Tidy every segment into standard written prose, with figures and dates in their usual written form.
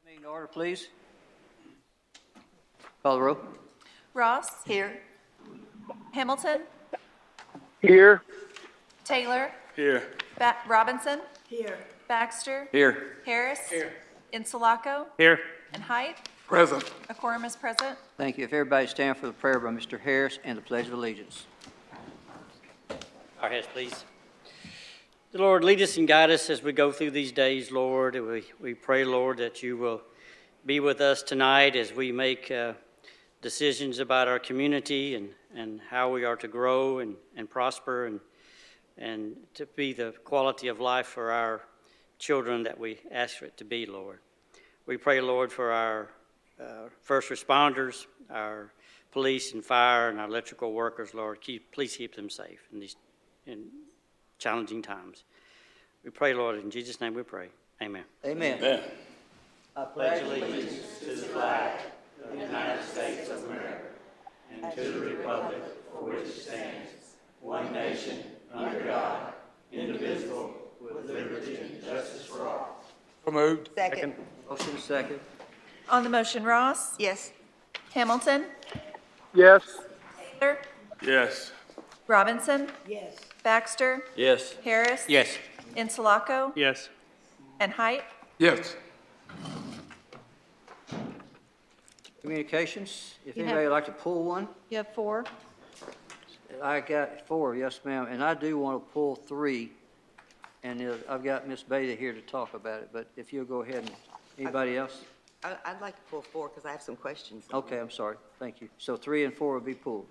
Meeting to order, please. Call the roll. Ross. Here. Hamilton. Here. Taylor. Here. Robinson. Here. Baxter. Here. Harris. Here. Insulaco. Here. And Height. Present. A quorum is present. Thank you. If everybody stand for the prayer by Mr. Harris and the Pledge of Allegiance. Our heads, please. The Lord, lead us and guide us as we go through these days, Lord. We pray, Lord, that you will be with us tonight as we make decisions about our community and how we are to grow and prosper and to be the quality of life for our children that we ask for it to be, Lord. We pray, Lord, for our first responders, our police and fire, and our electrical workers, Lord. Please keep them safe in challenging times. We pray, Lord, in Jesus' name we pray. Amen. Amen. Amen. I pledge Allegiance to the flag of the United States of America and to the republic for which it stands, one nation, under God, indivisible, with liberty and justice for all. So moved. Second. motion second. On the motion, Ross. Yes. Hamilton. Yes. Taylor. Yes. Robinson. Yes. Baxter. Yes. Harris. Yes. Insulaco. Yes. And Height. Yes. Communications, if You have- anybody would like to pull one. You have 4. I got 4, yes, ma'am, and I do want to pull 3. And I've got Ms. Bailey here to talk about it, but if you'll go ahead and, anybody else? I'd like to pull 4 because I have some questions. Okay, I'm sorry, thank you. So 3 and 4 will be pulled.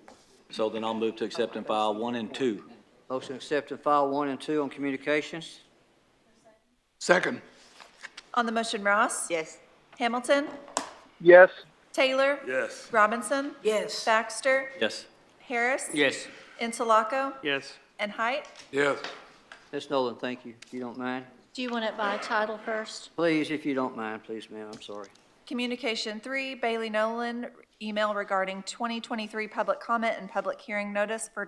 So then I'll move to accept and file 1 and 2. Motion to accept and file 1 and 2 on communications. Second. On the motion, Ross. Yes. Hamilton. Yes. Taylor. Yes. Robinson. Yes. Baxter. Yes. Harris. Yes. Insulaco. Yes. And Height. Yes. Ms. Nolan, thank you, if you don't mind. Do you want it by title first? Please, if you don't mind, please, ma'am, I'm sorry. Communication 3, Bailey Nolan, email regarding 2023 public comment and public hearing notice for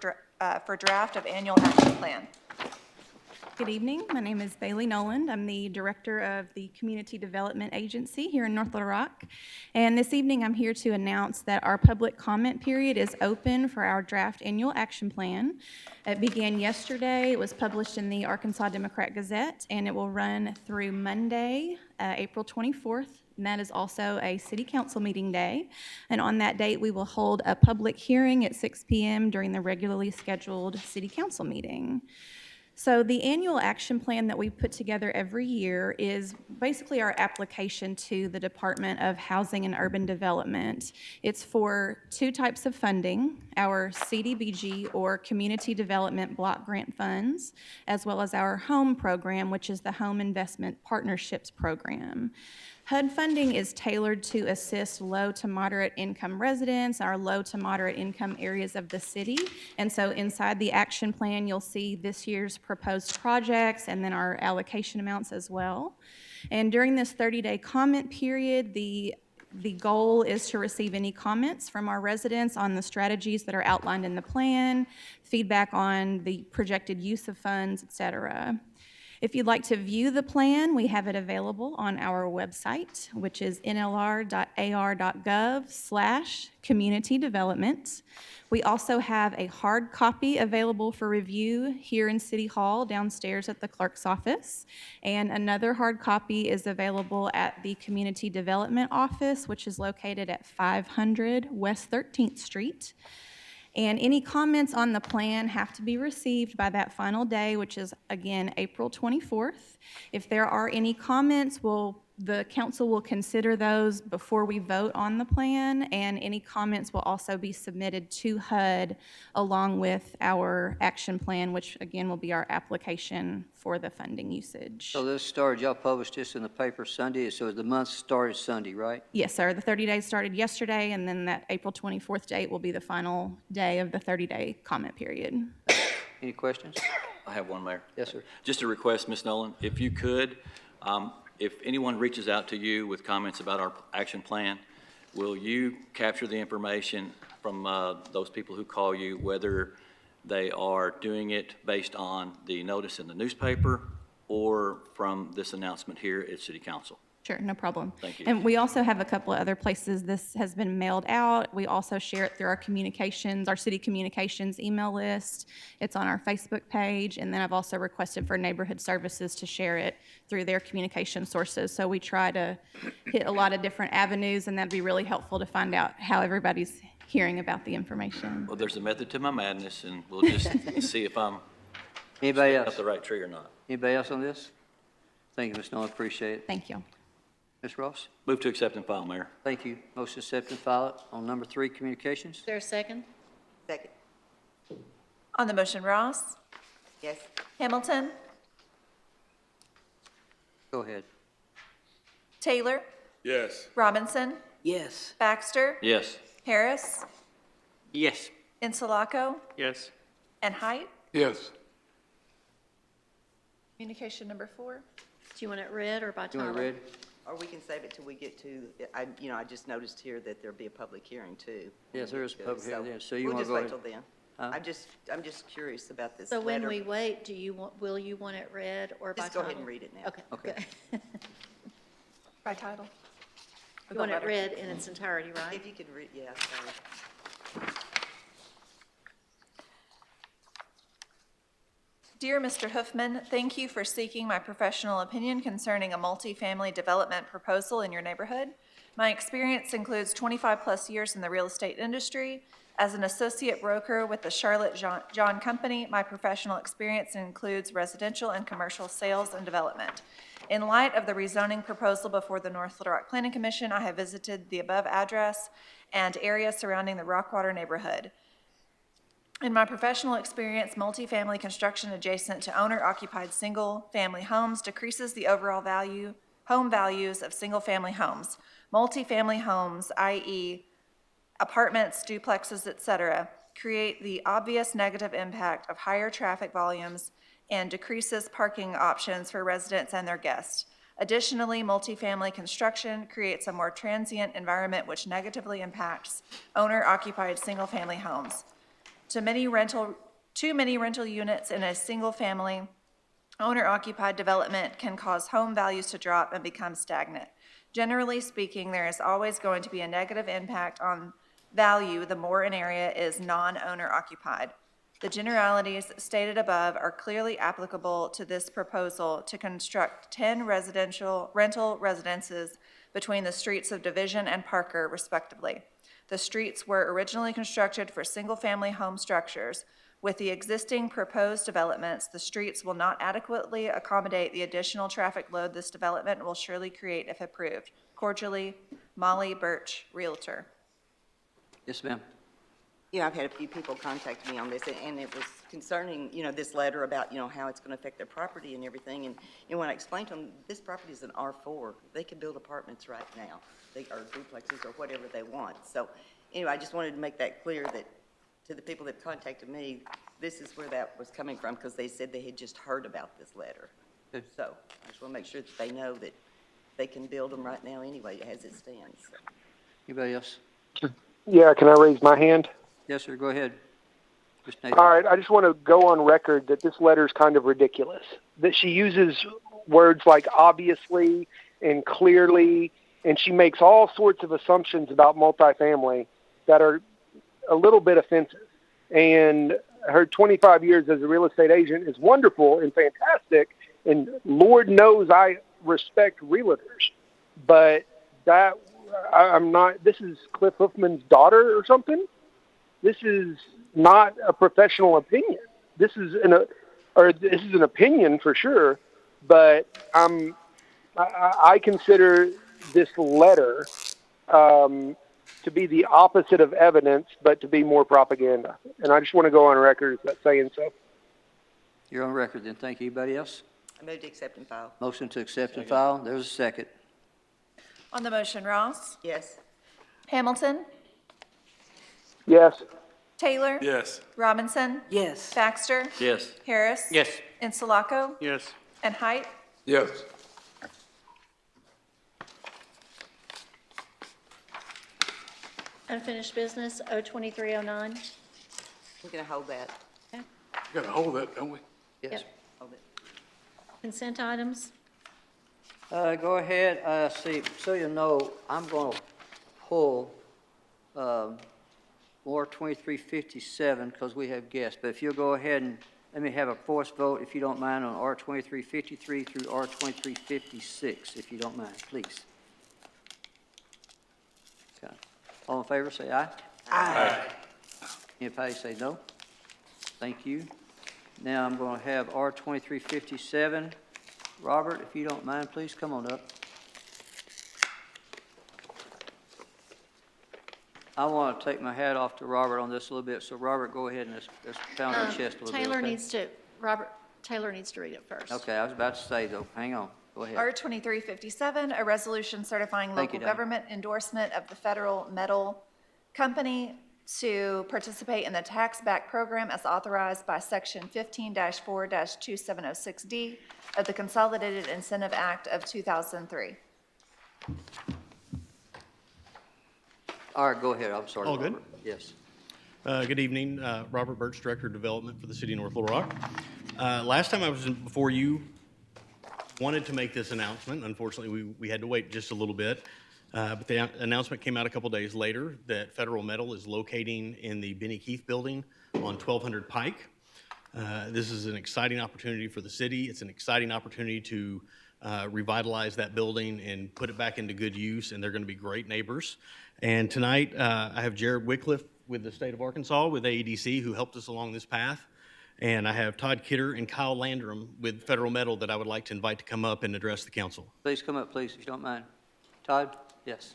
draft of annual action plan. Good evening. My name is Bailey Noland. I'm the director of the Community Development Agency here in North Little Rock. And this evening, I'm here to announce that our public comment period is open for our draft annual action plan. It began yesterday. It was published in the Arkansas Democrat Gazette, and it will run through Monday, April 24th. And that is also a city council meeting day. And on that date, we will hold a public hearing at 6 p.m. during the regularly scheduled city council meeting. So the annual action plan that we put together every year is basically our application to the Department of Housing and Urban Development. It's for 2 types of funding, our CDBG or Community Development Block Grant Funds, as well as our HOME program, which is the Home Investment Partnerships Program. HUD funding is tailored to assist low to moderate income residents, our low to moderate income areas of the city. And so inside the action plan, you'll see this year's proposed projects and then our allocation amounts as well. And during this 30-day comment period, the goal is to receive any comments from our residents on the strategies that are outlined in the plan, feedback on the projected use of funds, et cetera. If you'd like to view the plan, we have it available on our website, which is nlr.ar.gov/community development. We also have a hard copy available for review here in City Hall downstairs at the clerk's office. And another hard copy is available at the Community Development Office, which is located at 500 West 13th Street. And any comments on the plan have to be received by that final day, which is, again, April 24th. If there are any comments, the council will consider those before we vote on the plan, and any comments will also be submitted to HUD along with our action plan, which, again, will be our application for the funding usage. So this started, y'all published this in the paper Sunday, so the month started Sunday, right? Yes, sir. The 30 days started yesterday, and then that April 24th date will be the final day of the 30-day comment period. Any questions? I have one, Mayor. Yes, sir. Just a request, Ms. Nolan, if you could, if anyone reaches out to you with comments about our action plan, will you capture the information from those people who call you, whether they are doing it based on the notice in the newspaper or from this announcement here at City Council? Sure, no problem. Thank you. And we also have a couple of other places this has been mailed out. We also share it through our communications, our city communications email list. It's on our Facebook page, and then I've also requested for neighborhood services to share it through their communication sources. So we try to hit a lot of different avenues, and that'd be really helpful to find out how everybody's hearing about the information. Well, there's a method to my madness, and we'll just see if I'm Anybody up else? the right tree or not. Anybody else on this? Thank you, Ms. Nolan, appreciate it. Thank you. Ms. Ross? Move to accept and file, Mayor. Thank you. Motion accept and file it. On number 3, communications. Is there a second? Second. On the motion, Ross, Yes. Hamilton, Go ahead. Taylor, Yes. Robinson, Yes. Baxter, Yes. Harris, Yes. Insulaco, Yes. and Height. Yes. Communication number 4. Do you want it read or by You title? want it read? Or we can save it till we get to, I just noticed here that there'll be a public hearing too. Yes, there is a public hearing there, so you wanna go We'll ahead? just wait till then. Huh? I'm just curious about this So when letter. we wait, will you want it read or by Just title? go ahead and read it now. Okay. Okay. good. By title. You want it read in its entirety, right? If you could read, yeah, sorry. Dear Mr. Hoofman, thank you for seeking my professional opinion concerning a multifamily development proposal in your neighborhood. My experience includes 25-plus years in the real estate industry. As an associate broker with the Charlotte John Company, my professional experience includes residential and commercial sales and development. In light of the rezoning proposal before the North Little Rock Planning Commission, I have visited the above address and area surrounding the Rockwater neighborhood. In my professional experience, multifamily construction adjacent to owner-occupied single-family homes decreases the overall home values of single-family homes. Multifamily homes, i.e. apartments, duplexes, et cetera, create the obvious negative impact of higher traffic volumes and decreases parking options for residents and their guests. Additionally, multifamily construction creates a more transient environment which negatively impacts owner-occupied single-family homes. Too many rental units in a single-family owner-occupied development can cause home values to drop and become stagnant. Generally speaking, there is always going to be a negative impact on value the more an area is non-owner occupied. The generalities stated above are clearly applicable to this proposal to construct 10 residential rental residences between the streets of Division and Parker, respectively. The streets were originally constructed for single-family home structures. With the existing proposed developments, the streets will not adequately accommodate the additional traffic load this development will surely create if approved. Cordially, Molly Birch, Realtor. Yes, ma'am. You know, I've had a few people contact me on this, and it was concerning, this letter about, how it's going to affect their property and everything. And when I explained to them, this property is an R4. They can build apartments right now, or duplexes or whatever they want. So anyway, I just wanted to make that clear that to the people that contacted me, this is where that was coming from, because they said they had just heard about this letter. Good. So I just want to make sure that they know that they can build them right now anyway, as it stands. So. Anybody else? Yeah, can I raise my hand? Yes, sir, go ahead. Mr. Nathan. All right, I just want to go on record that this letter is kind of ridiculous. That she uses words like obviously and clearly, and she makes all sorts of assumptions about multifamily that are a little bit offensive. And her 25 years as a real estate agent is wonderful and fantastic, and Lord knows I respect realtors. But I'm not, this is Cliff Hoofman's daughter or something? This is not a professional opinion. This is an opinion for sure, but I consider this letter to be the opposite of evidence, but to be more propaganda. And I just want to go on record as saying so. You're on record then. Thank you. Anybody else? I move to accept and file. Motion to accept and file. There's a second. On the motion, Ross, Yes. Hamilton, Yes. Taylor, Yes. Robinson, Yes. Baxter, Yes. Harris. Yes. Insulaco, Yes. and Height. Yes. Unfinished business, 02309. We're going to hold that. We got to hold that, don't we? Yes. Yep. Hold it. Consent items, Go ahead, see, so you know, I'm gonna pull, R 2357, because we have guests, but if you'll go ahead and let me have a force vote, if you don't mind, on R 2353 through R 2356, if you don't mind, please. Okay. All in favor, say aye. Aye. Any opposed, say no. Thank you. Now I'm going to have R 2357. Robert, if you don't mind, please come on up. I want to take my hat off to Robert on this a little bit, so Robert, go ahead and let's pound our chest a little bit. Taylor Robert Taylor needs to read it first. Okay, I was about to say, though, hang on, go ahead. R 2357, a resolution certifying Thank you, local Diane. government endorsement of the Federal Metal Company to participate in the tax back program as authorized by Section 15-4-2706D of the Consolidated Incentive Act of 2003. All right, go ahead, I'm sorry. All good? Robert. Yes. Good evening, Robert Birch, Director of Development for the City of North Little Rock. Last time I was before you, wanted to make this announcement. Unfortunately, we had to wait just a little bit. But the announcement came out a couple days later that Federal Metal is locating in the Benny Keith Building on 1200 Pike. This is an exciting opportunity for the city. It's an exciting opportunity to revitalize that building and put it back into good use, and they're going to be great neighbors. And tonight, I have Jared Wycliffe with the state of Arkansas, with AEDC, who helped us along this path. And I have Todd Kidder and Kyle Landrum with Federal Metal that I would like to invite to come up and address the council. Please come up, please, if you don't mind. Todd? Yes.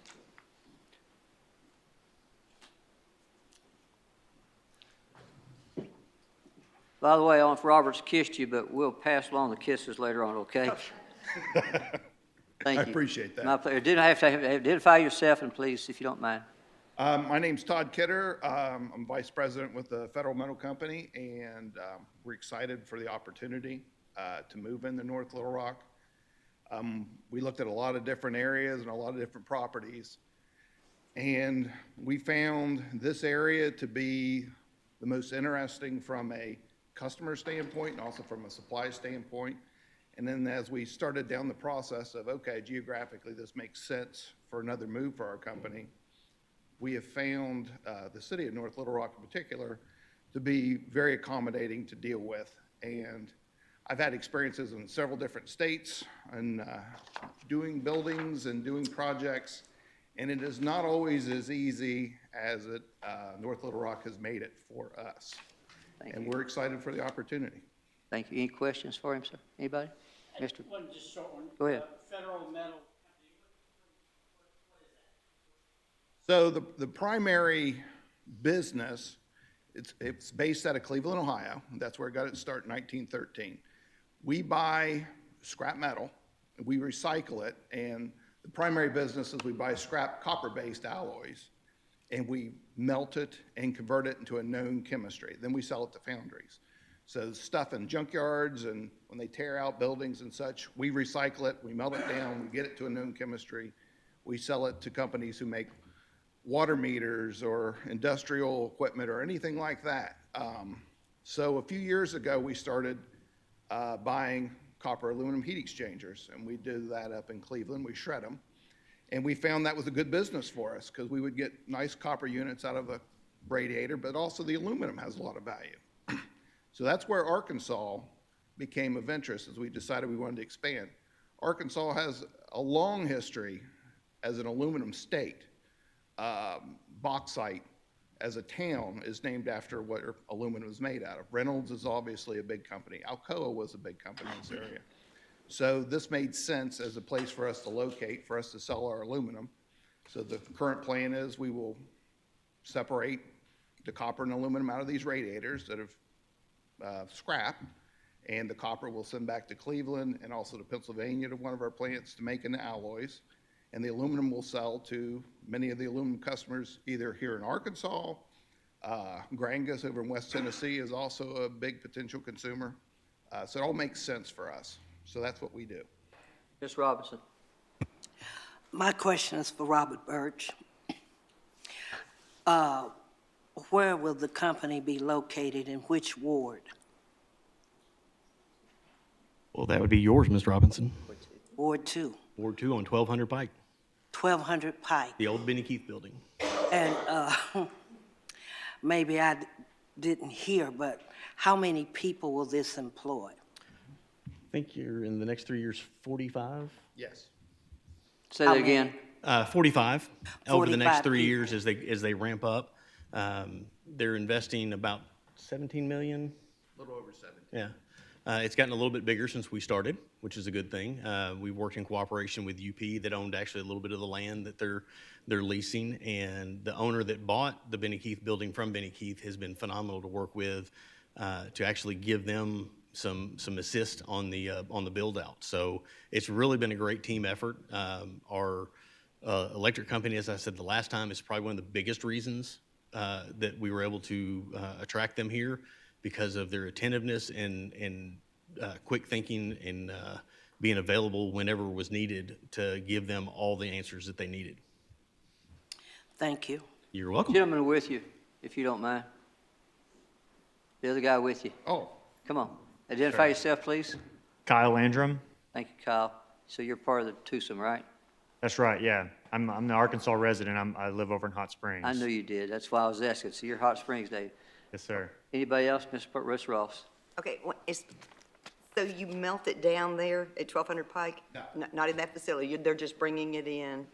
By the way, I don't know if Robert's kissed you, but we'll pass along the kisses later on, okay? Thank you. I appreciate that. My pleasure. Didn't have to identify yourself, and please, if you don't mind. My name's Todd Kidder. I'm Vice President with the Federal Metal Company, and we're excited for the opportunity to move into North Little Rock. We looked at a lot of different areas and a lot of different properties, and we found this area to be the most interesting from a customer standpoint and also from a supply standpoint. And then as we started down the process of, okay, geographically this makes sense for another move for our company, we have found the city of North Little Rock in particular to be very accommodating to deal with. And I've had experiences in several different states and doing buildings and doing projects, and it is not always as easy as North Little Rock has made it for us. And we're excited for the opportunity. Thank you. Any questions for him, sir? Anybody? Mr. One just short one. Go ahead. Federal Metal. So the primary business, it's based out of Cleveland, Ohio. That's where it got its start in 1913. We buy scrap metal, and we recycle it, and the primary business is we buy scrap copper-based alloys, and we melt it and convert it into a known chemistry. Then we sell it to foundries. So stuff in junkyards and when they tear out buildings and such, we recycle it, we melt it down, we get it to a known chemistry. We sell it to companies who make water meters or industrial equipment or anything like that. So a few years ago, we started buying copper aluminum heat exchangers, and we do that up in Cleveland. We shred them. And we found that was a good business for us because we would get nice copper units out of a radiator, but also the aluminum has a lot of value. So that's where Arkansas became of interest as we decided we wanted to expand. Arkansas has a long history as an aluminum state. Bauxite as a town is named after what aluminum is made out of. Reynolds is obviously a big company. Alcoa was a big company in this area. So this made sense as a place for us to locate, for us to sell our aluminum. So the current plan is we will separate the copper and aluminum out of these radiators that have scrap, and the copper we'll send back to Cleveland and also to Pennsylvania to one of our plants to make into alloys. And the aluminum will sell to many of the aluminum customers either here in Arkansas. Grangas over in West Tennessee is also a big potential consumer. So it all makes sense for us. So that's what we do. Ms. Robinson. My question is for Robert Birch. Where will the company be located, in which ward? Well, that would be yours, Ms. Robinson. Ward 2. Ward 2 on 1200 Pike, 1200 Pike. the old Benny Keith building. And maybe I didn't hear, but how many people will this employ? I think you're in the next 3 years, 45? Yes. Say How that many? again. 45 over the next 45 3 people. years as they ramp up. They're investing about 17 million. A little over 70. Yeah. It's gotten a little bit bigger since we started, which is a good thing. We worked in cooperation with UP that owned actually a little bit of the land that they're leasing. And the owner that bought the Benny Keith building from Benny Keith has been phenomenal to work with, to actually give them some assist on the build out. So it's really been a great team effort. Our electric company, as I said the last time, is probably one of the biggest reasons that we were able to attract them here, because of their attentiveness and quick thinking and being available whenever was needed to give them all the answers that they needed. Thank you. You're welcome. Gentleman with you, if you don't mind. The other guy with you. Oh, Come on. Identify yourself, please. Kyle Landrum. Thank you, Kyle. So you're part of the twosome, right? That's right, yeah. I'm the Arkansas resident. I live over in Hot Springs. I knew you did. That's why I was asking. So you're Hot Springs, Dave. Yes, sir. Anybody else? Russ Ross. Okay, so you melt it down there at 1200 Pike? No. Not in that facility, they're just bringing it in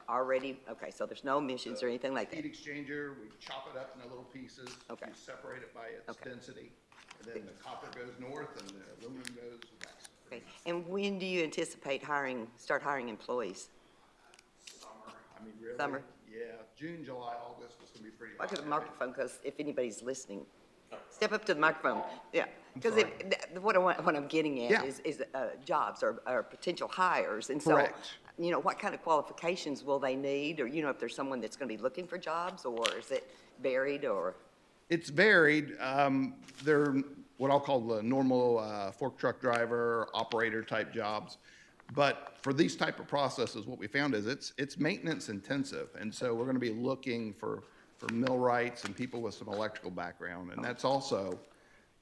already? Okay, so there's no emissions or anything like heat that? exchanger, we chop it up into little pieces. Okay. We separate it by its Okay. density. And then the copper goes north and the aluminum goes west. Okay, and when do you anticipate start hiring employees? Summer, I mean, really? Summer? Yeah, June, July, August is gonna be pretty Watch hot. the microphone, because if anybody's listening, step up to the microphone. Yeah, because what I'm getting Yeah. at is jobs or potential hires. And so, Correct. what kind of qualifications will they need? Or, if there's someone that's going to be looking for jobs, or is it varied, or? It's varied. They're what I'll call the normal fork truck driver, operator type jobs. But for these type of processes, what we found is it's maintenance intensive. And so we're going to be looking for millwrights and people with some electrical background. And that's also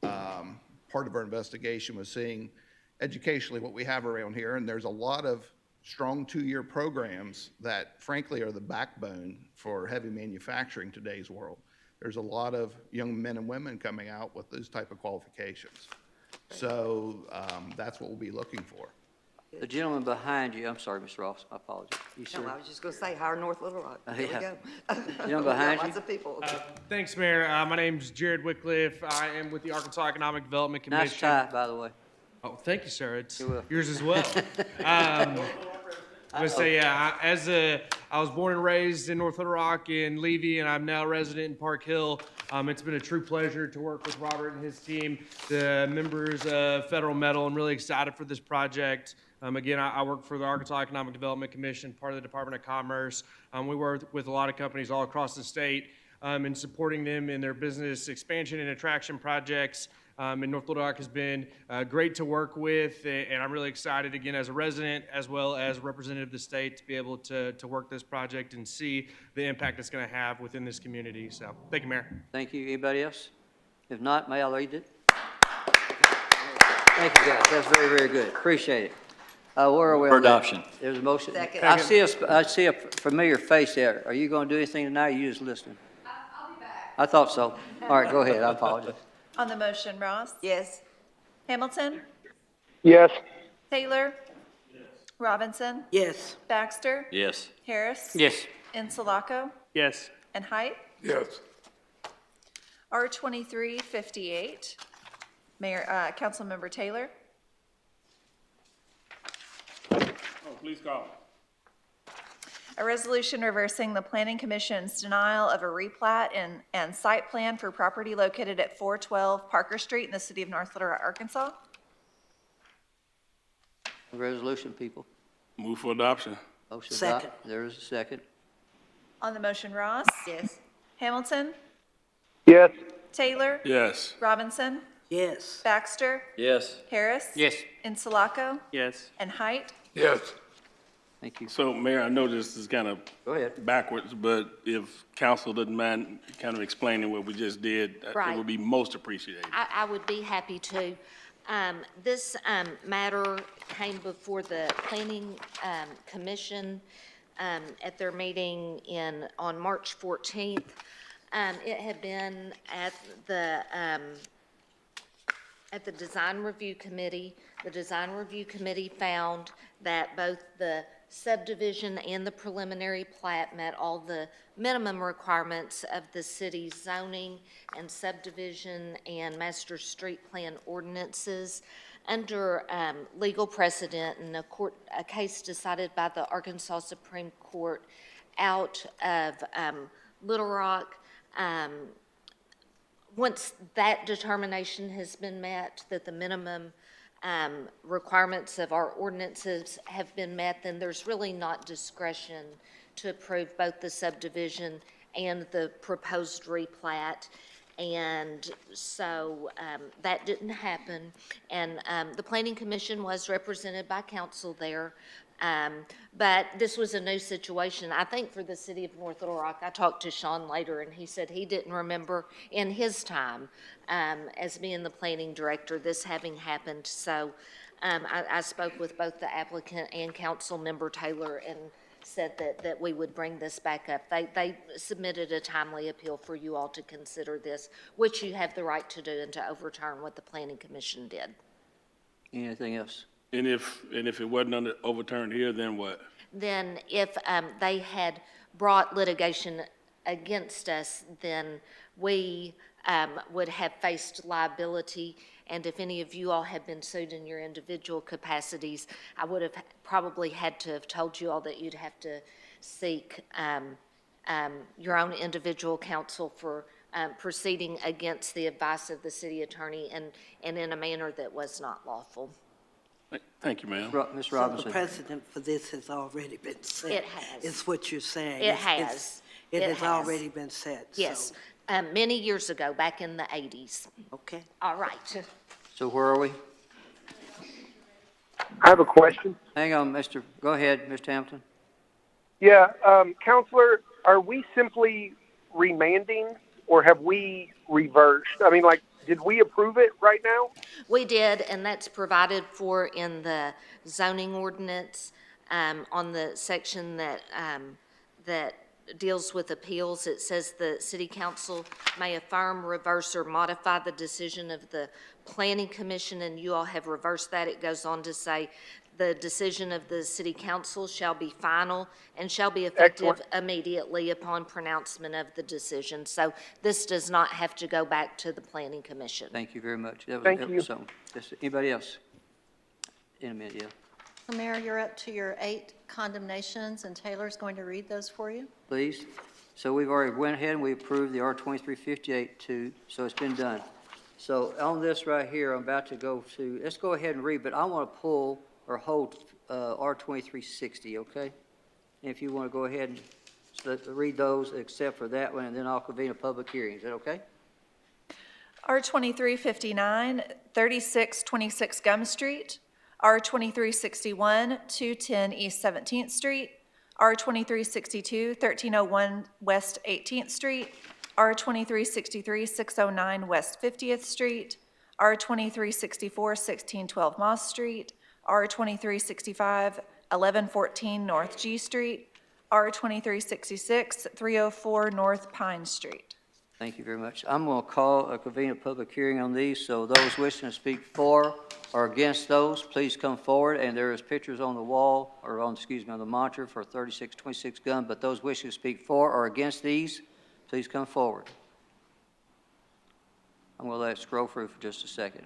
part of our investigation, was seeing educationally what we have around here. And there's a lot of strong 2-year programs that frankly are the backbone for heavy manufacturing today's world. There's a lot of young men and women coming out with those type of qualifications. So that's what we'll be looking for. The gentleman behind you, I'm sorry, Mr. Ross, I apologize. You No, sir? I was just going to say, hire North Little Rock. There we Yeah. go. Gentleman behind you? Lots of people. Thanks, Mayor. My name's Jared Wycliffe. I am with the Arkansas Economic Development Commission. Nice tie, by the way. Oh, thank you, sir. It's You're welcome. yours as well. I would say, yeah, I was born and raised in North Little Rock in Levy, and I'm now a resident in Park Hill. It's been a true pleasure to work with Robert and his team, the members of Federal Metal. I'm really excited for this project. Again, I work for the Arkansas Economic Development Commission, part of the Department of Commerce. We work with a lot of companies all across the state in supporting them in their business expansion and attraction projects. And North Little Rock has been great to work with, and I'm really excited, again, as a resident as well as a representative of the state, to be able to work this project and see the impact it's going to have within this community. So, thank you, Mayor. Thank you. Anybody else? If not, may I read it? Thank you, guys. That's very, very good. Appreciate it. Where are we For on that? adoption. There's a motion. Second. I see a familiar face there. Are you going to do anything tonight, or you just listening? I'll be back. I thought so. All right, go ahead. I apologize. On the motion, Ross? Yes. Hamilton? Yes. Taylor? Robinson? Yes. Baxter? Yes. Harris? Yes. Insulaco? Yes. And Height? Yes. R2358. Mayor, Councilmember Taylor? Oh, please call. A resolution reversing the Planning Commission's denial of a replat and site plan for property located at 412 Parker Street in the city of North Little Rock, Arkansas. Resolution, people. Move for adoption. Motion Second. adopt. There is a second. On the motion, Ross? Yes. Hamilton? Yes. Taylor? Yes. Robinson? Yes. Baxter? Yes. Harris? Yes. Insulaco? Yes. And Height? Yes. Thank you. So, Mayor, I know this is kind of Go ahead. backwards, but if council doesn't mind kind of explaining what we just did, it Right. would be most appreciated. I would be happy to. This matter came before the Planning Commission at their meeting on March 14th. It had been at the Design Review Committee. The Design Review Committee found that both the subdivision and the preliminary plat met all the minimum requirements of the city's zoning and subdivision and master street plan ordinances. Under legal precedent and a case decided by the Arkansas Supreme Court out of Little Rock, once that determination has been met, that the minimum requirements of our ordinances have been met, then there's really not discretion to approve both the subdivision and the proposed replat. And so that didn't happen. And the Planning Commission was represented by counsel there. But this was a new situation, I think, for the city of North Little Rock. I talked to Sean later, and he said he didn't remember in his time as being the planning director this having happened. So I spoke with both the applicant and council member Taylor and said that we would bring this back up. They submitted a timely appeal for you all to consider this, which you have the right to do, and to overturn what the Planning Commission did. Anything else? And if it wasn't overturned here, then what? Then if they had brought litigation against us, then we would have faced liability. And if any of you all have been sued in your individual capacities, I would have probably had to have told you all that you'd have to seek your own individual counsel for proceeding against the advice of the city attorney and in a manner that was not lawful. Thank you, ma'am. Ms. So Robinson. the precedent for this has already been set. It has. Is what you're saying. It has. It has already been set. Yes, so. Many years ago, back in the 80s. Okay. All right. So where are we? I have a question. Hang on, go ahead, Mr. Hamilton. Yeah, Counselor, are we simply remanding or have we reversed? I mean, like, did we approve it right now? We did, and that's provided for in the zoning ordinance on the section that deals with appeals. It says the city council may affirm, reverse, or modify the decision of the planning commission, and you all have reversed that. It goes on to say the decision of the city council shall be final and shall be effective immediately upon pronouncement of the decision. So this does not have to go back to the planning commission. Thank you very much. Thank you. So, anybody else? In a minute, yeah. So Mayor, you're up to your 8 condemnations, and Taylor's going to read those for you. Please. So we've already went ahead and we approved the R2358-2, so it's been done. So on this right here, I'm about to go to, let's go ahead and read, but I want to pull or hold R2360, okay? And if you want to go ahead and read those except for that one, and then I'll convene a public hearing. Is that okay? R2359, 3626 Gum Street. R2361, 210 East 17th Street. R2362, 1301 West 18th Street. R2363, 609 West 50th Street. R2364, 1612 Moss Street. R2365, 1114 North G Street. R2366, 304 North Pine Street. Thank you very much. I'm going to call a convene a public hearing on these, so those wishing to speak for or against those, please come forward. And there is pictures on the wall, or on, excuse me, on the monitor for 3626 gun, but those wishing to speak for or against these, please come forward. I'm going to let it scroll through for just a second.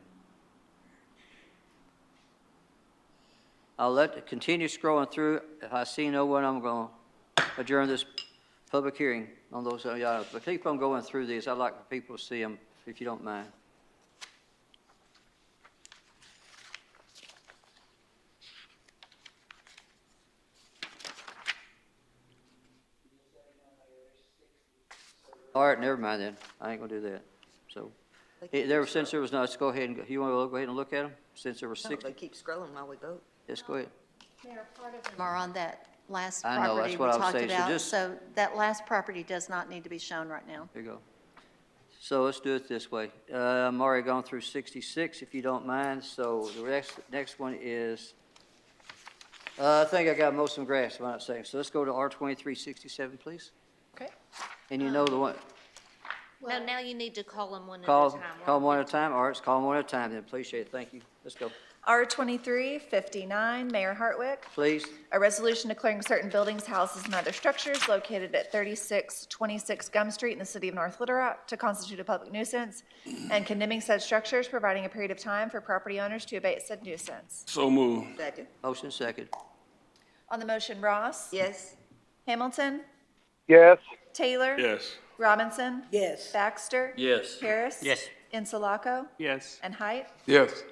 I'll continue scrolling through. If I see no one, I'm going to adjourn this public hearing on those items. But keep on going through these. I'd like for people to see them, if you don't mind. All right, never mind then. I ain't going to do that. So, since there was no, let's go ahead and, you want to go ahead and look at them? Since there were 60? They keep scrolling while we vote. Yes, go ahead. Mayor, part of them are on that last I know, property that's we what I was talked saying. So about. just- So that last property does not need to be shown right now. There you go. So let's do it this way. I'm already gone through 66, if you don't mind, so the next one is, I think I got most of them grasped, if I'm not saying. So let's go to R2367, please. Okay. And you know the one, No, now you need to call them one at a call time. them one at a time? All right, let's call them one at a time then, appreciate it, thank you. Let's go. R2359, Mayor Hartwick. Please, A resolution declaring certain buildings, houses, and other structures located at 3626 Gum Street in the city of North Little Rock to constitute a public nuisance and condemning said structures, providing a period of time for property owners to abate said nuisance. So move. Second. motion second. On the motion, Ross? Yes. Hamilton? Yes. Taylor? Yes. Robinson? Yes. Baxter? Yes. Harris? Yes. Insulaco? Yes. And Height? Yes.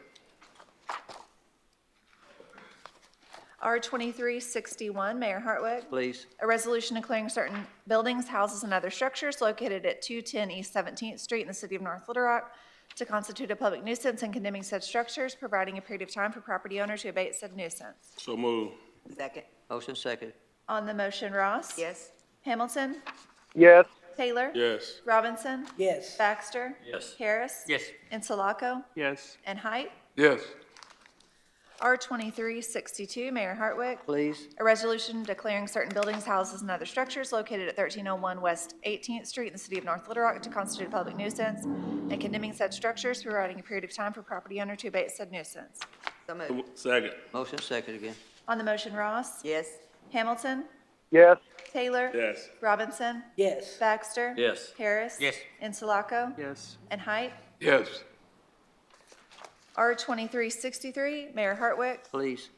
R2361, Mayor Hartwick. Please, A resolution declaring certain buildings, houses, and other structures located at 210 East 17th Street in the city of North Little Rock to constitute a public nuisance and condemning said structures, providing a period of time for property owners to abate said nuisance. So move. Second. motion second. On the motion, Ross? Yes. Hamilton? Yes. Taylor? Yes. Robinson? Yes. Baxter? Yes. Harris? Yes. Insulaco? Yes. And Height? Yes. R2362, Mayor Hartwick. Please, A resolution declaring certain buildings, houses, and other structures located at 1301 West 18th Street in the city of North Little Rock to constitute a public nuisance and condemning said structures, providing a period of time for property owner to abate said nuisance. So moved. Second. motion second again. On the motion, Ross? Yes. Hamilton? Yes. Taylor? Yes. Robinson? Yes. Baxter? Yes. Harris? Yes. Insulaco? Yes. And Height? Yes. R2363, Mayor Hartwick. Please,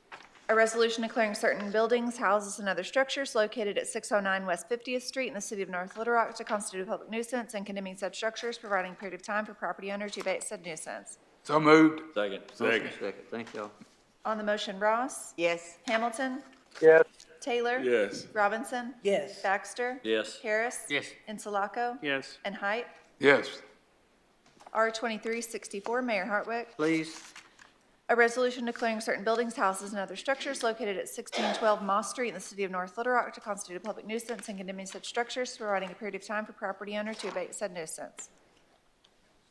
A resolution declaring certain buildings, houses, and other structures located at 609 West 50th Street in the city of North Little Rock to constitute a public nuisance and condemning said structures, providing a period of time for property owner to abate said nuisance. So moved. Second. motion second. Thank y'all. On the motion, Ross? Yes. Hamilton? Yes. Taylor? Yes. Robinson? Yes. Baxter? Yes. Harris? Yes. Insulaco? Yes. And Height? Yes. R2364, Mayor Hartwick. Please, A resolution declaring certain buildings, houses, and other structures located at 1612 Moss Street in the city of North Little Rock to constitute a public nuisance and condemning such structures, providing a period of time for property owner to abate said nuisance.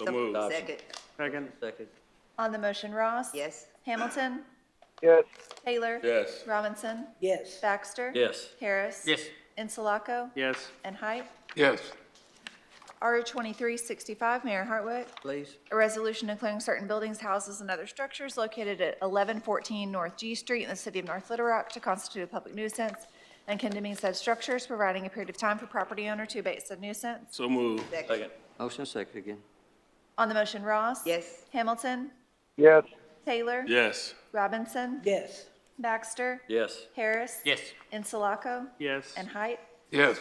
So moved. Second. Second. second. On the motion, Ross? Yes. Hamilton? Yes. Taylor? Yes. Robinson? Yes. Baxter? Yes. Harris? Yes. Insulaco? Yes. And Height? Yes. R2365, Mayor Hartwick. Please, A resolution declaring certain buildings, houses, and other structures located at 1114 North G Street in the city of North Little Rock to constitute a public nuisance and condemning said structures, providing a period of time for property owner to abate said nuisance. So moved. Second. motion second again. On the motion, Ross? Yes. Hamilton? Yes. Taylor? Yes. Robinson? Yes. Baxter? Yes. Harris? Yes. Insulaco? Yes. And Height? Yes.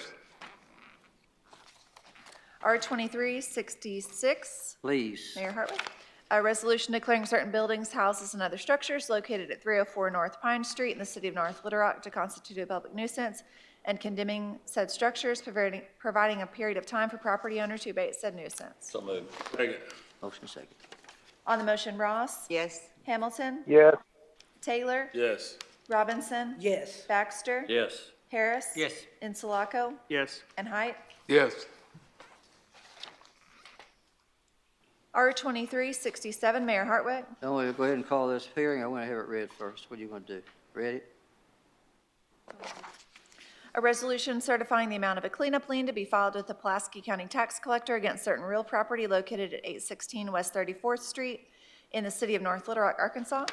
R2366, Please, Mayor Hartwick. A resolution declaring certain buildings, houses, and other structures located at 304 North Pine Street in the city of North Little Rock to constitute a public nuisance and condemning said structures, providing a period of time for property owner to abate said nuisance. So moved. Second. motion second. On the motion, Ross? Yes. Hamilton? Yes. Taylor? Yes. Robinson? Yes. Baxter? Yes. Harris? Yes. Insulaco? Yes. And Height? Yes. R2367, Mayor Hartwick. Don't we go ahead and call this hearing? I want to have it read first. What do you want to do? Read it? A resolution certifying the amount of a cleanup lien to be filed with the Pulaski County Tax Collector against certain real property located at 816 West 34th Street in the city of North Little Rock, Arkansas.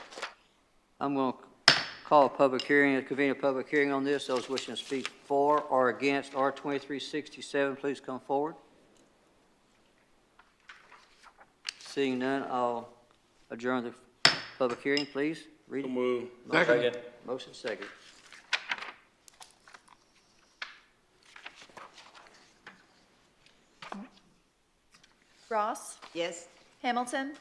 I'm going to call a public hearing, convene a public hearing on this. Those wishing to speak for or against R2367, please come forward. Seeing none, I'll adjourn the public hearing, please. Read So it. moved. Second. Motion second. Ross? Yes. Hamilton?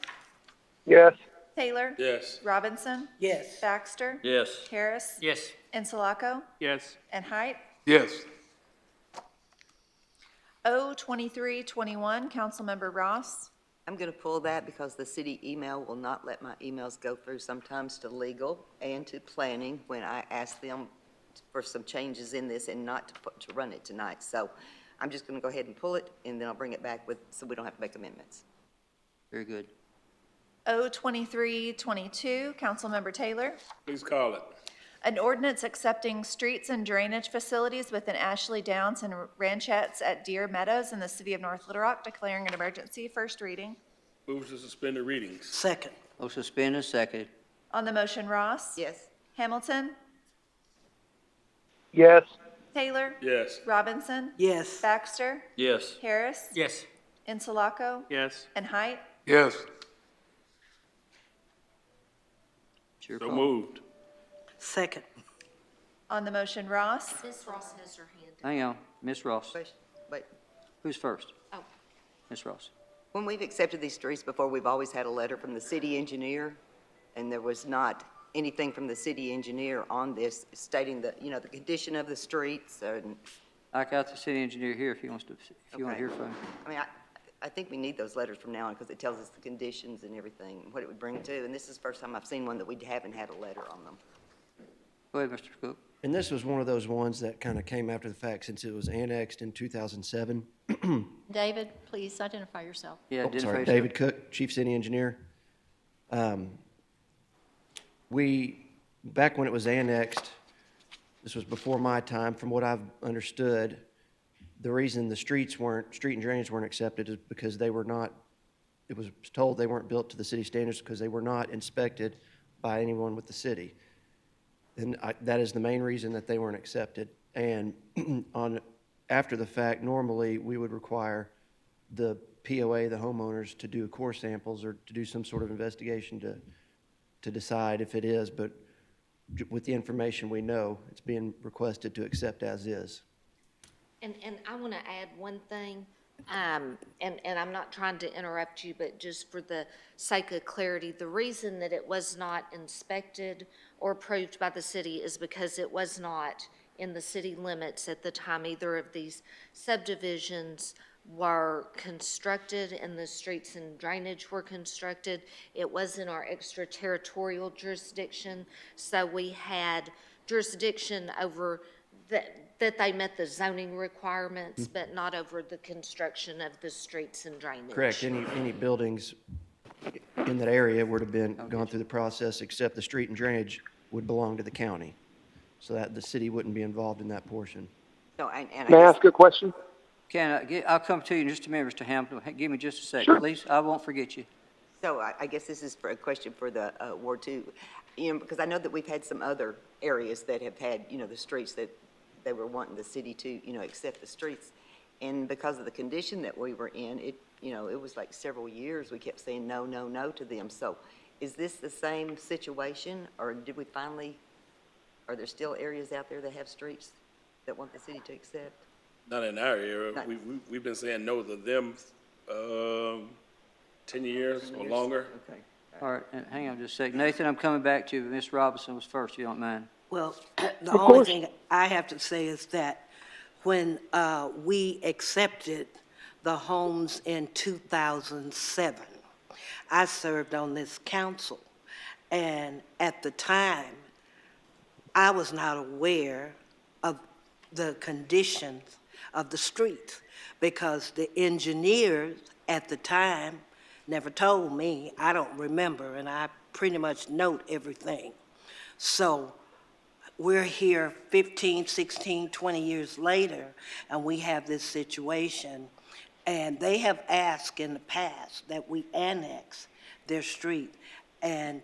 Yes. Taylor? Yes. Robinson? Yes. Baxter? Yes. Harris? Yes. Insulaco? Yes. And Height? Yes. O2321, Councilmember Ross. I'm going to pull that because the city email will not let my emails go through sometimes to legal and to planning when I ask them for some changes in this and not to run it tonight. So I'm just going to go ahead and pull it, and then I'll bring it back so we don't have to make amendments. Very good. O2322, Councilmember Taylor. Please call it. An ordinance accepting streets and drainage facilities within Ashley Downs and ranchettes at Deer Meadows in the city of North Little Rock, declaring an emergency. First reading. Move to suspend the readings. Second. Motion suspended, seconded. On the motion, Ross? Yes. Hamilton? Yes. Taylor? Yes. Robinson? Yes. Baxter? Yes. Harris? Yes. Insulaco? Yes. And Height? Yes. It's your So call. moved. Second. On the motion, Ross? Ms. Ross has her hand. Hang on, Ms. Ross. Wait. Who's first? Oh. Ms. Ross. When we've accepted these streets before, we've always had a letter from the city engineer, and there was not anything from the city engineer on this stating the condition of the streets. I got the city engineer here if you want to Okay. hear from him. I mean, I think we need those letters from now on because it tells us the conditions and everything, what it would bring to. And this is the first time I've seen one that we haven't had a letter on them. Go ahead, Mr. Cook. And this was one of those ones that kind of came after the fact since it was annexed in 2007. David, please identify yourself. Yeah, Oh, sorry, David Cook, Chief City Engineer. Back when it was annexed, this was before my time, from what I've understood, the reason the street and drainage weren't accepted is because they were not, it was told they weren't built to the city standards because they were not inspected by anyone with the city. And that is the main reason that they weren't accepted. And after the fact, normally we would require the POA, the homeowners, to do core samples or to do some sort of investigation to decide if it is. But with the information we know, it's being requested to accept as is. And I want to add one thing, and I'm not trying to interrupt you, but just for the sake of clarity, the reason that it was not inspected or approved by the city is because it was not in the city limits at the time either of these subdivisions were constructed and the streets and drainage were constructed. It was in our extraterritorial jurisdiction, so we had jurisdiction over that they met the zoning requirements, but not over the construction of the streets and drainage. Correct. Any buildings in that area would have been gone through the process, except the street and drainage would belong to the county, so that the city wouldn't be involved in that portion. So, May I ask a question? I'll come to you in just a minute, Mr. Hamilton. Give me just a second, please. I won't forget you. So I guess this is for a question for the Ward 2, because I know that we've had some other areas that have had, the streets that they were wanting the city to, accept the streets. And because of the condition that we were in, it was like several years we kept saying no, no, no to them. So is this the same situation, or did we finally, are there still areas out there that have streets that want the city to accept? Not in our area. We've been saying no to them 10 years or longer. Okay. All right, and hang on just a second. Nathan, I'm coming back to you, but Ms. Robinson was first, if you don't mind. Well, the only thing I have to say is that when we accepted the homes in 2007, I served on this council, and at the time, I was not aware of the conditions of the streets because the engineers at the time never told me. I don't remember, and I pretty much note everything. So we're here 15, 16, 20 years later, and we have this situation. And they have asked in the past that we annex their street. And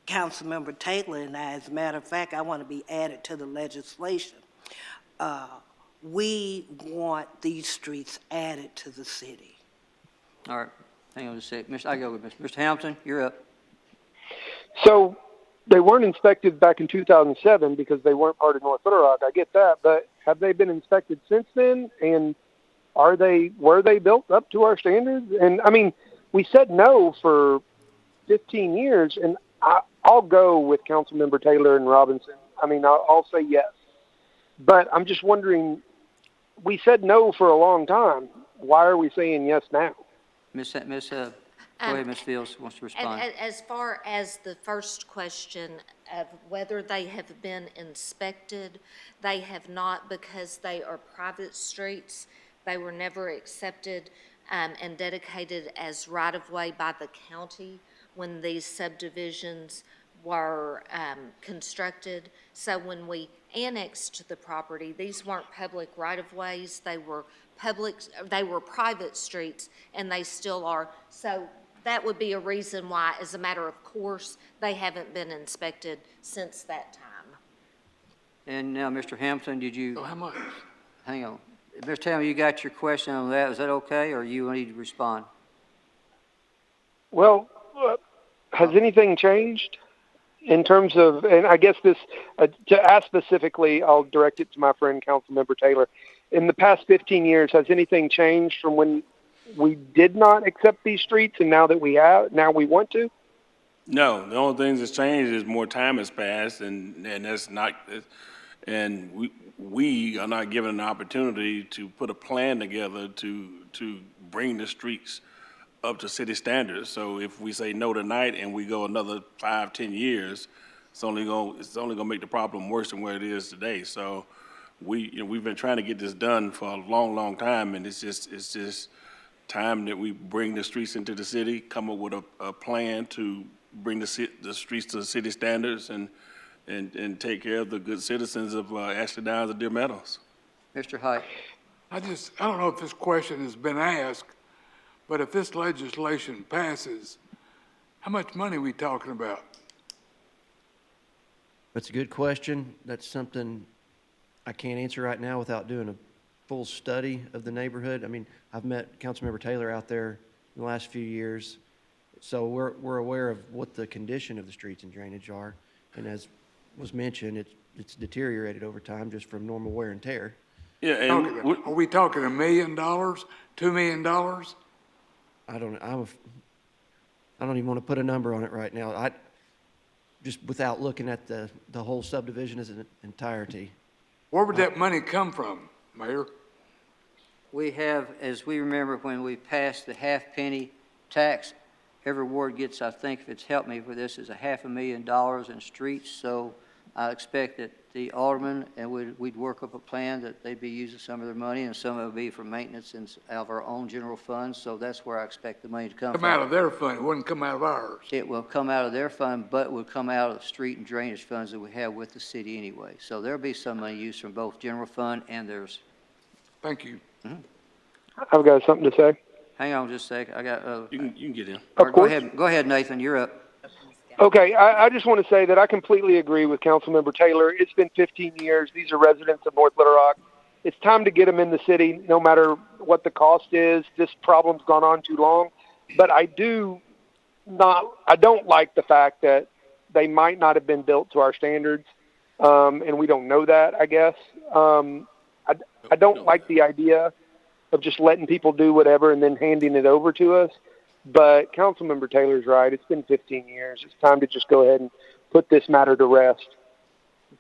Councilmember Taylor and I, as a matter of fact, I want to be added to the legislation. We want these streets added to the city. All right, hang on just a second. I go with Mr. Hamilton, you're up. So they weren't inspected back in 2007 because they weren't part of North Little Rock. I get that, but have they been inspected since then? And were they built up to our standards? And I mean, we said no for 15 years, and I'll go with Councilmember Taylor and Robinson. I mean, I'll say yes. But I'm just wondering, we said no for a long time. Why are we saying yes now? Go ahead, Ms. Fields wants to respond. And as far as the first question, of whether they have been inspected. They have not because they are private streets. They were never accepted and dedicated as right-of-way by the county when these subdivisions were constructed. So when we annexed the property, these weren't public right-of-ways. They were private streets, and they still are. So that would be a reason why, as a matter of course, they haven't been inspected since that time. And now, Mr. Hampton, did you? So how much? Hang on. Mr. Hampton, you got your question on that. Is that okay, or you need to respond? Well, has anything changed in terms of, and I guess this, to ask specifically, I'll direct it to my friend, Councilmember Taylor. In the past 15 years, has anything changed from when we did not accept these streets and now that we have, now we want to? No, the only thing that's changed is more time has passed, and that's not, and we are not given an opportunity to put a plan together to bring the streets up to city standards. So if we say no tonight and we go another 5-10 years, it's only gonna make the problem worse than where it is today. So we've been trying to get this done for a long, long time, and it's just time that we bring the streets into the city, come up with a plan to bring the streets to city standards and take care of the good citizens of Ashley Downs and Deer Meadows. Mr. Height. I don't know if this question has been asked, but if this legislation passes, how much money are we talking about? That's a good question. That's something I can't answer right now without doing a full study of the neighborhood. I mean, I've met Councilmember Taylor out there in the last few years, so we're aware of what the condition of the streets and drainage are. And as was mentioned, it's deteriorated over time just from normal wear and tear. Yeah, and Are we talking $1 million, $2 million? I don't even want to put a number on it right now. Just without looking at the whole subdivision as an entirety. Where would that money come from, Mayor? We have, as we remember, when we passed the half-penny tax, every ward gets, I think, if it's helped me with this, is $500,000 in streets. So I expect that the aldermen and we'd work up a plan that they'd be using some of their money, and some of it would be for maintenance and out of our own general funds. So that's where I expect the money to come from. Come out of their fund, it wouldn't come out of ours. It will come out of their fund, but will come out of the street and drainage funds that we have with the city anyway. So there'll be some money used from both general fund and theirs. Thank you. I've got something to say. Hang on just a second. I got. You can get in. Of course. Go ahead, Nathan. You're up. Okay, I just want to say that I completely agree with Councilmember Taylor. It's been 15 years. These are residents of North Little Rock. It's time to get them in the city, no matter what the cost is. This problem's gone on too long. But I don't like the fact that they might not have been built to our standards, and we don't know that, I guess. I don't like the idea of just letting people do whatever and then handing it over to us. But Councilmember Taylor's right. It's been 15 years. It's time to just go ahead and put this matter to rest.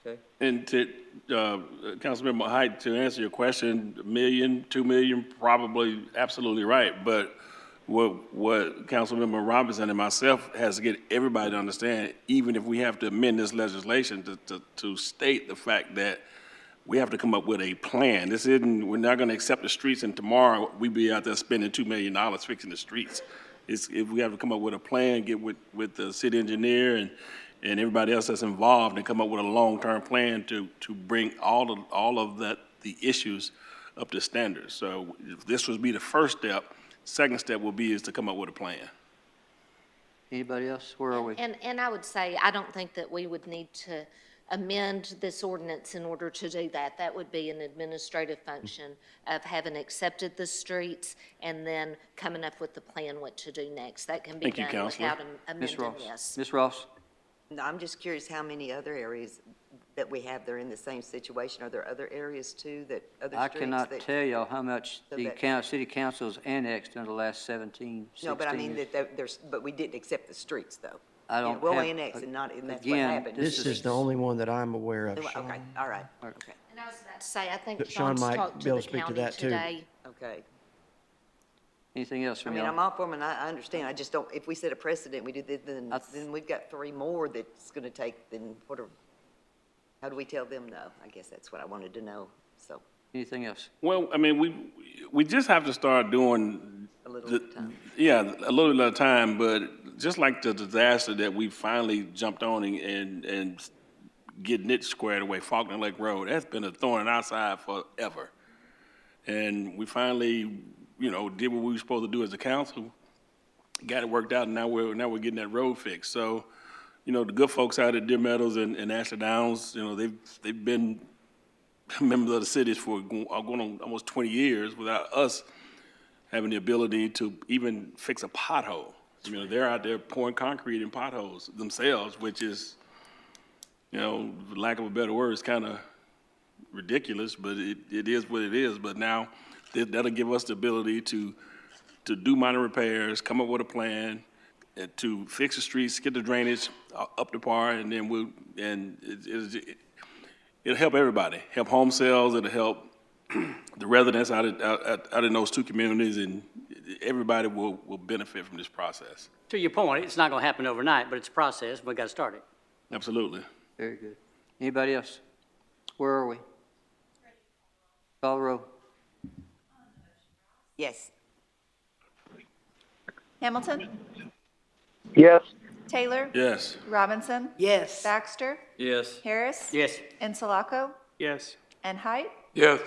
Okay. And to Councilmember Height, to answer your question, $1 million, $2 million, probably absolutely right. But what Councilmember Robinson and myself has to get everybody to understand, even if we have to amend this legislation to state the fact that we have to come up with a plan. We're not going to accept the streets and tomorrow we be out there spending $2 million fixing the streets. If we have to come up with a plan, get with the city engineer and everybody else that's involved and come up with a long-term plan to bring all of the issues up to standards. So this would be the first step. Second step is to come up with a plan. Anybody else? Where are we? And I would say, I don't think that we would need to amend this ordinance in order to do that. That would be an administrative function of having accepted the streets and then coming up with the plan what to do next. That can be done without amending this. Ms. Ross? No, I'm just curious how many other areas that we have that are in the same situation. Are there other areas too that other streets? I cannot tell y'all how much So the that- city council has annexed in the last 16 No, but I mean years. but we didn't accept the streets though. I don't We'll have- annex and that's what again, happened. This is the only one that I'm aware of. Okay, all right, okay, And I was about to say, I think But Sean Sean's might talked be to able the to speak to county that, too. today. okay. Anything else I from mean, y'all? I'm all for them, and I understand, I just don't, if we set a precedent, we do this, then we've got 3 more that's gonna take, then how do we tell them no? I guess that's what I wanted to know, so, Anything else? Well, I mean, we just have to start doing. a little at a time. Yeah, a little at a time, but just like the disaster that we finally jumped on and getting it squared away, Faulkner Lake Road, that's been a thorn in our side forever. And we finally, did what we were supposed to do as a council, got it worked out, and now we're getting that road fixed. So, the good folks out at Deer Meadows and Ashley Downs, they've been members of the cities for going on almost 20 years without us having the ability to even fix a pothole. They're out there pouring concrete in potholes themselves, which is, for lack of a better word, is kind of ridiculous, but it is what it is. But now that'll give us the ability to do minor repairs, come up with a plan, to fix the streets, get the drainage up to par, and then it'll help everybody, help home sales, it'll help the residents out in those 2 communities, and everybody will benefit from this process. To your point, it's not going to happen overnight, but it's a process. We've got to start it. Absolutely. Very good. Anybody else? Where are we? Call the roll. Yes. Hamilton? Yes. Taylor? Yes. Robinson? Yes. Baxter? Yes. Harris? Yes. Insulaco? Yes. And Height? Yes.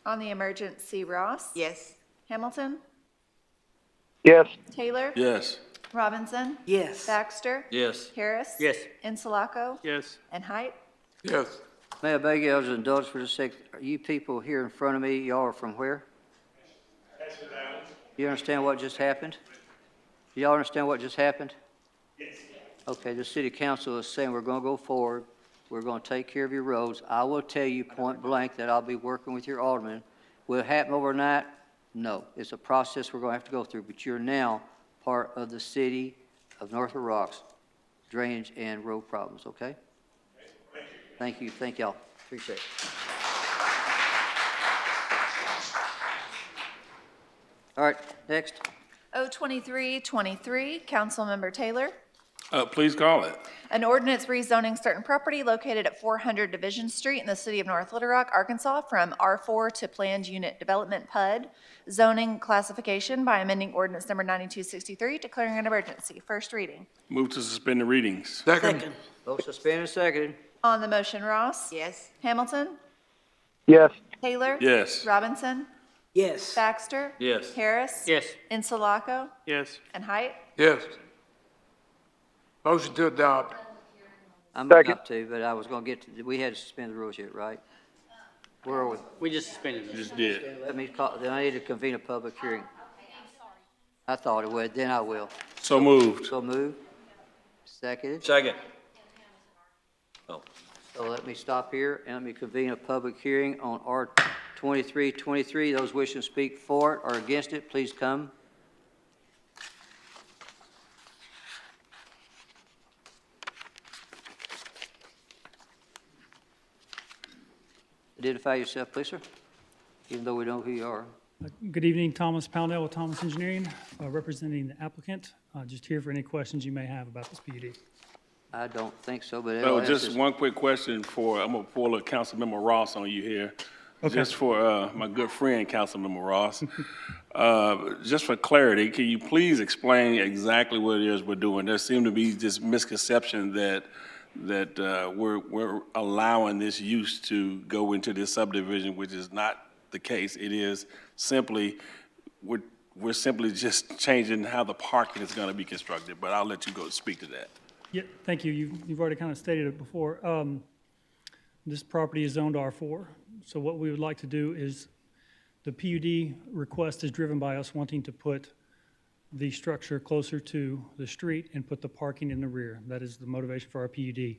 On the emergency, Ross? Yes. Hamilton? Yes. Taylor? Yes. Robinson? Yes. Baxter? Yes. Harris? Yes. Insulaco? Yes. And Height? Yes. May I beg y'all's indulgence for just a second? Are you people here in front of me, y'all are from where? You understand what just happened? Do y'all understand what just happened? Yes. Okay, the city council is saying we're going to go forward. We're going to take care of your roads. I will tell you point blank that I'll be working with your alderman. Will it happen overnight? No. It's a process we're going to have to go through, but you're now part of the city of North Little Rock's drainage and road problems, okay? Thank you. Thank y'all. Appreciate it. All right, next. O2323, Councilmember Taylor. Please call it. An ordinance rezoning certain property located at 400 Division Street in the city of North Little Rock, Arkansas, from R4 to Planned Unit Development PUD. Zoning classification by amending ordinance number 9263, declaring an emergency. First reading. Move to suspend the readings. Second. Vote suspended and seconded. On the motion, Ross? Yes. Hamilton? Yes. Taylor? Yes. Robinson? Yes. Baxter? Yes. Harris? Yes. Insulaco? Yes. And Height? Yes. Motion to adopt. I'm Second. about to, but I was going to get to, we had to suspend the rules yet, right? Where are we? We just suspended it. Just did. Let me call, then I need to convene a public hearing. I thought it would, then I will. So moved. So move. Seconded. Second. Oh. So let me stop here and let me convene a public hearing on R 2323. Those wishing to speak for it or against it, please come. Identify yourself, please, sir, even though we know who you are. Good evening, Thomas Pownell with Thomas Engineering, representing the applicant. Just here for any questions you may have about this PUD. I don't think so, but Oh, LS just is- one quick question I'm going to pull a Councilmember Ross on you here. Okay. Just for my good friend, Councilmember Ross. Just for clarity, can you please explain exactly what it is we're doing? There seemed to be this misconception that we're allowing this use to go into this subdivision, which is not the case. It is simply, we're simply just changing how the parking is going to be constructed, but I'll let you go speak to that. Yeah, thank you. You've already kind of stated it before. This property is zoned R4. So what we would like to do is, the PUD request is driven by us wanting to put the structure closer to the street and put the parking in the rear. That is the motivation for our PUD.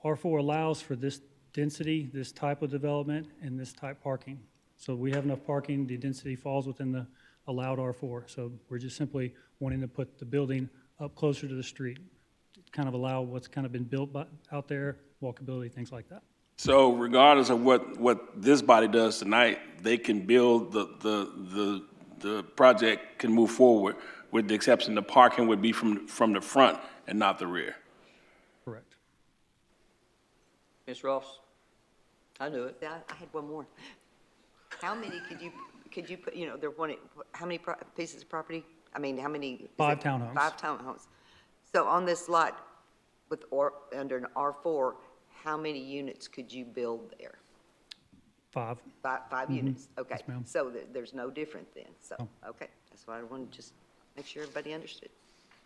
R4 allows for this density, this type of development, and this type parking. So we have enough parking, the density falls within the allowed R4. So we're just simply wanting to put the building up closer to the street, to kind of allow what's kind of been built out there, walkability, things like that. So regardless of what this body does tonight, they can build the the project can move forward, with the exception the parking would be from the front and not the rear. Correct. Ms. Ross? I knew it. I had one more. How many could you put, you know, how many pieces of property? I mean, how many? 5 townhomes. 5 townhomes. So on this lot under an R4, how many units could you build there? 5. Five units, okay. Yes, ma'am. So there's no different then, so, okay. That's why I wanted to just make sure everybody understood.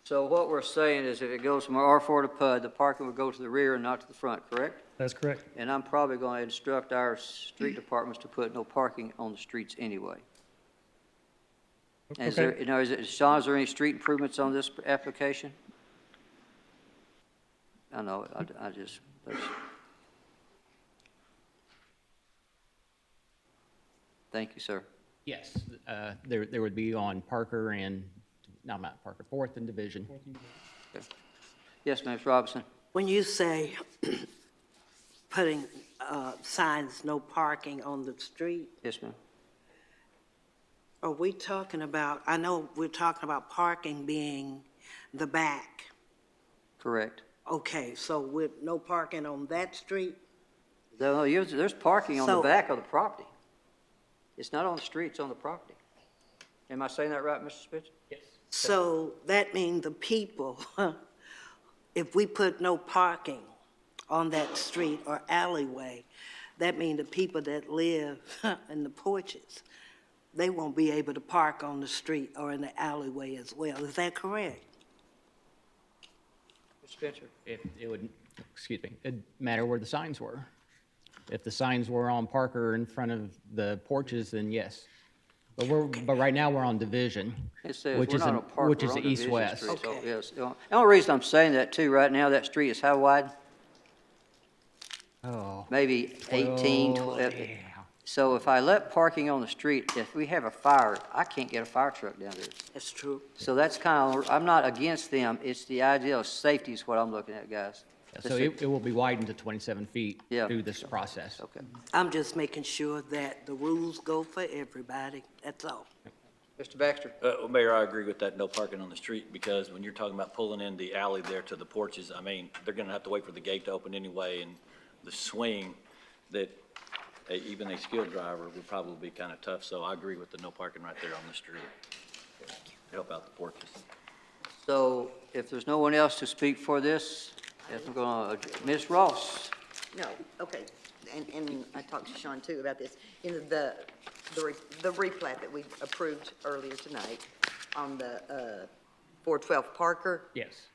So what we're saying is if it goes from R4 to PUD, the parking would go to the rear and not to the front, correct? That's correct. And I'm probably going to instruct our street departments to put no parking on the streets anyway. And is there, you know, Sean, is there any street improvements on this application? I know, I just, thank you, sir. Yes, there would be on Parker and, no, not Parker, 4th and Division. Okay. Yes, Ms. Robinson? When you say putting signs, no parking on the street, Yes, ma'am. are we talking about, I know we're talking about parking being the back. Correct. Okay, so with no parking on that street? No, there's parking on the So- back of the property. It's not on the street, it's on the property. Am I saying that right, Mr. Spencer? Yes. So that means the people, if we put no parking on that street or alleyway, that means the people that live in the porches, they won't be able to park on the street or in the alleyway as well. Is that correct? Mr. Spencer? If it would, excuse me, it'd matter where the signs were. If the signs were on Parker in front of the porches, then yes. But right now, we're on Division, It says which we're is, not on Park, which we're is on Division east-west. Street, so, yes. The only reason I'm saying that too, right now, that street is how wide? Oh. Maybe 18, 12. yeah. So if I let parking on the street, if we have a fire, I can't get a fire truck down there. That's true. So that's kind of, I'm not against them, it's the idea of safety is what I'm looking at, guys. So it will be widened to 27 feet Yeah. through this process. Okay. I'm just making sure that the rules go for everybody, that's all. Mr. Baxter? Well, Mayor, I agree with that, no parking on the street, because when you're talking about pulling in the alley there to the porches, I mean, they're gonna have to wait for the gate to open anyway, and the swing that even a skilled driver would probably be kind of tough, so I agree with the no parking right there on the street. To help out the porches. So if there's no one else to speak for this, if I'm going to, Ms. Ross? No, okay, and I talked to Sean too about this. You know, the replat that we approved earlier tonight on the 412 Parker, Yes.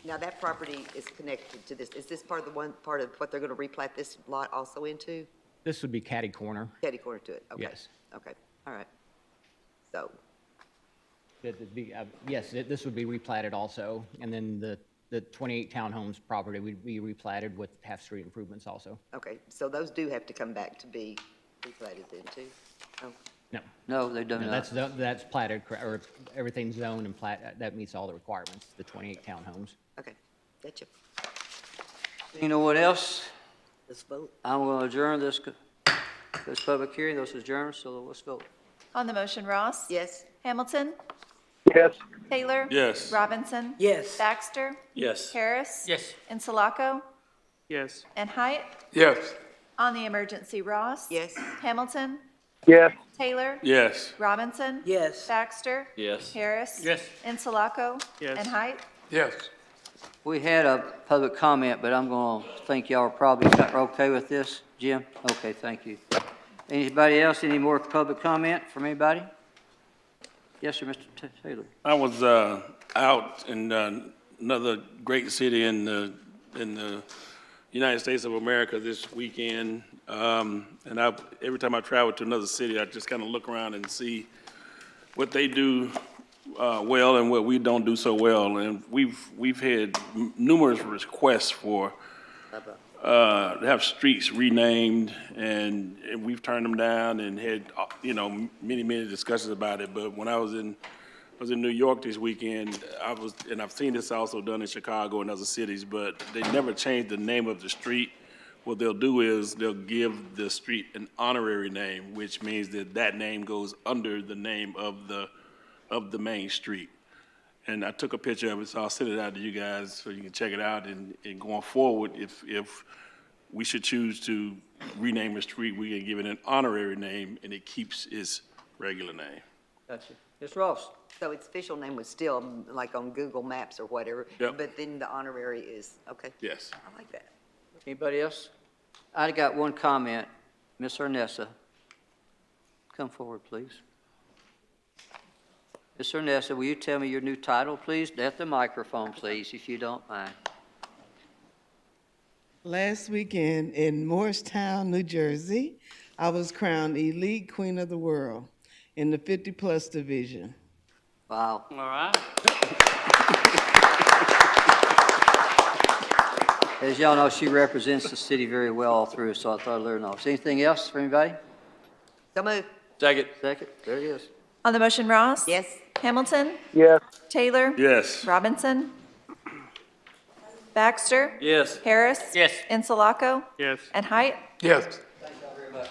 now that property is connected to this. Is this part of what they're gonna replat this lot also into? This would be catty corner. Catty corner to it, okay. Yes. Okay, all right. So, Yes, this would be replatted also, and then the 28 townhomes property would be replatted with half-street improvements also. okay, so those do have to come back to be replatted then too? Oh, No. No, they do No, not. that's platted, or everything's zoned and that meets all the requirements, the 28 townhomes. okay, gotcha. You know what else? Let's vote. I'm going to adjourn this public hearing. This is adjourned, so let's vote. On the motion, Ross? Yes. Hamilton? Yes. Taylor? Yes. Robinson? Yes. Baxter? Yes. Harris? Yes. Insulaco? Yes. And Height? Yes. On the emergency, Ross? Yes. Hamilton? Yes. Taylor? Yes. Robinson? Yes. Baxter? Yes. Harris? Yes. Insulaco? Yes. And Height? Yes. We had a public comment, but I'm going to think y'all are probably okay with this. Jim? Okay, thank you. Anybody else, any more public comment from anybody? Yes, sir, Mr. Taylor. I was out in another great city in the United States of America this weekend, and every time I travel to another city, I just kind of look around and see what they do well and what we don't do so well. And we've had numerous requests for to have streets renamed, and we've turned them down and had many discussions about it. But when I was in New York this weekend, and I've seen this also done in Chicago and other cities, but they never changed the name of the street what they'll do is they'll give the street an honorary name, which means that that name goes under the name of the main street. And I took a picture of it, so I'll send it out to you guys so you can check it out. And going forward, if we should choose to rename a street, we can give it an honorary name, and it keeps its regular name. Gotcha. Ms. Ross? So its official name was still like on Google Maps or whatever? Yep. But then the honorary is, okay. Yes. I like that. Anybody else? I got one comment. Ms. Ernessa, come forward, please. Ms. Ernessa, will you tell me your new title, please? At the microphone, please, if you don't mind. Last weekend in Morristown, New Jersey, I was crowned Elite Queen of the World in the 50-plus division. Wow. All right. As y'all know, she represents the city very well all through, so I thought I'd let her know. Is anything else for anybody? So moved. Second. Second, there it is. On the motion, Ross? Yes. Hamilton? Yes. Taylor? Yes. Robinson? Baxter? Yes. Harris? Yes. Insulaco? Yes. And Height? Yes. Thank y'all very much.